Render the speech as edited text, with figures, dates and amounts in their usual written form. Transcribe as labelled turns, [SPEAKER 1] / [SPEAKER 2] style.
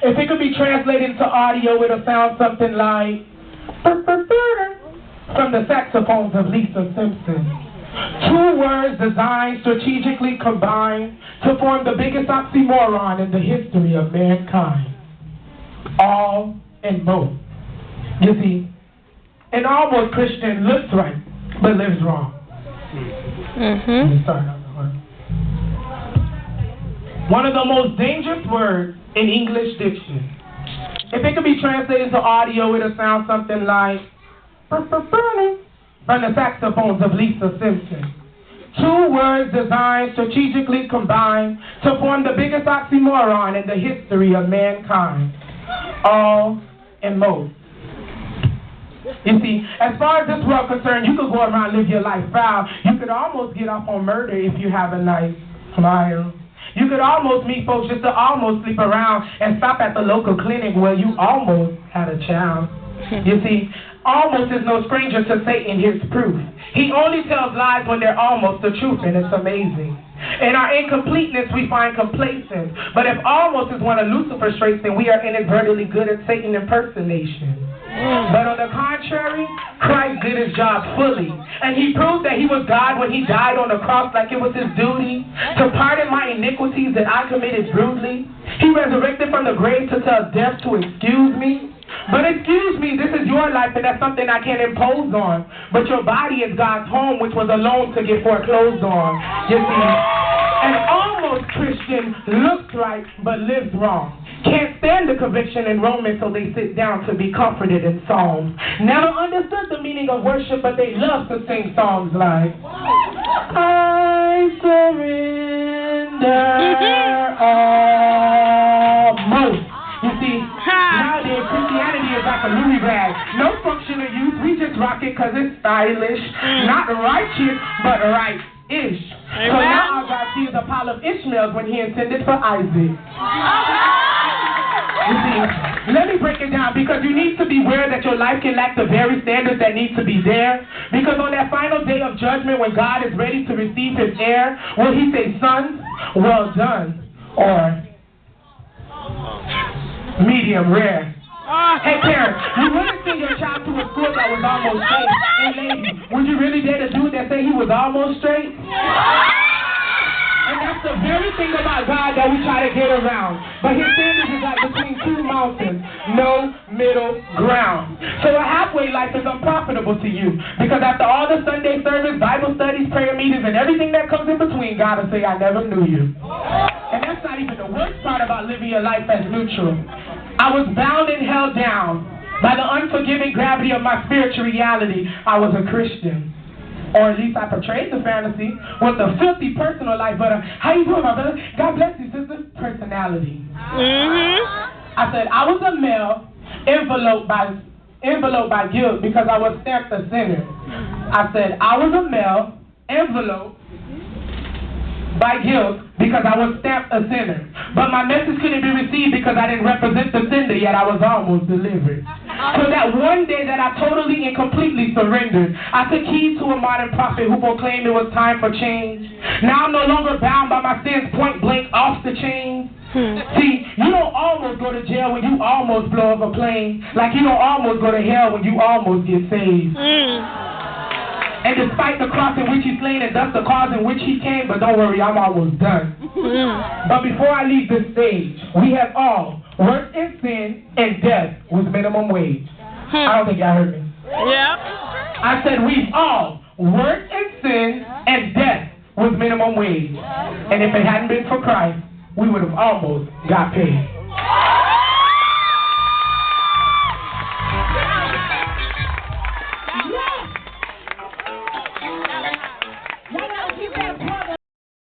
[SPEAKER 1] If it could be translated into audio, it'll sound something like from the saxophones of Lisa Simpson. Two words designed, strategically combined to form the biggest oxymoron in the history of mankind. All and most. You see, an almost Christian looks right, but lives wrong. Let me start out the one. One of the most dangerous words in English dictionary. If it could be translated to audio, it'll sound something like from the saxophones of Lisa Simpson. Two words designed, strategically combined to form the biggest oxymoron in the history of mankind. All and most. You see, as far as this world concerned, you could go around and live your life proud. You could almost get off on murder if you have a nice smile. You could almost meet folks just to almost sleep around and stop at the local clinic where you almost had a child. You see, almost is no stranger to Satan. Here's proof. He only tells lies when they're almost the truth, and it's amazing. In our incompleteness, we find complacence. But if almost is one of Lucifer's traits, then we are inadvertently good at Satan impersonation. But on the contrary, Christ did his job fully. And he proved that he was God when he died on the cross like it was his duty to pardon my iniquities that I committed brutally. He resurrected from the grave to tell death to excuse me. But excuse me, this is your life and that's something I can't impose on. But your body is God's home, which was a loan to get foreclosed on. You see, an almost Christian looks right but lives wrong. Can't stand the conviction in Romans, so they sit down to be comforted in Psalms. Never understood the meaning of worship, but they love to sing songs like I surrender almost. You see, nowadays Christianity is like a Louis bag. No functional use, we just rock it because it's stylish. Not righteous, but right-ish. So now our God sees a pile of Ishmaels when he intended for Isaac. You see, let me break it down because you need to beware that your life can lack the very standards that need to be there. Because on that final day of judgment when God is ready to receive his heir, will he say, son, well done, or medium rare? Hey parents, you wouldn't send your child to a school that was almost straight. Hey lady, would you really dare to do that say he was almost straight? And that's the very thing about God that we try to get around. But his standards is like between two mountains, no middle ground. So a halfway life is unprofitable to you. Because after all the Sunday service, Bible studies, prayer meetings, and everything that comes in between, God will say, I never knew you. And that's not even the worst part about living your life as neutral. I was bound and held down by the unforgiving gravity of my spiritual reality. I was a Christian. Or at least I portrayed the fantasy with a filthy personal life. But how you doing, my brother? God bless you, sister. Personality. I said I was a male enveloped by guilt because I was stamped a sinner. I said I was a male enveloped by guilt because I was stamped a sinner. But my message couldn't be received because I didn't represent the sender, yet I was almost delivered. So that one day that I totally and completely surrendered, I took heed to a modern prophet who proclaimed it was time for change. Now I'm no longer bound by my sins, point blank off the chains. See, you don't almost go to jail when you almost blow up a plane, like you don't almost go to hell when you almost get saved. And despite the cross in which he slain, and thus the cause in which he came, but don't worry, I'm almost done. But before I leave this stage, we have all worked in sin, and death was minimum wage. I don't think y'all heard me.
[SPEAKER 2] Yeah.
[SPEAKER 1] I said we've all worked in sin, and death was minimum wage. And if it hadn't been for Christ, we would have almost got paid.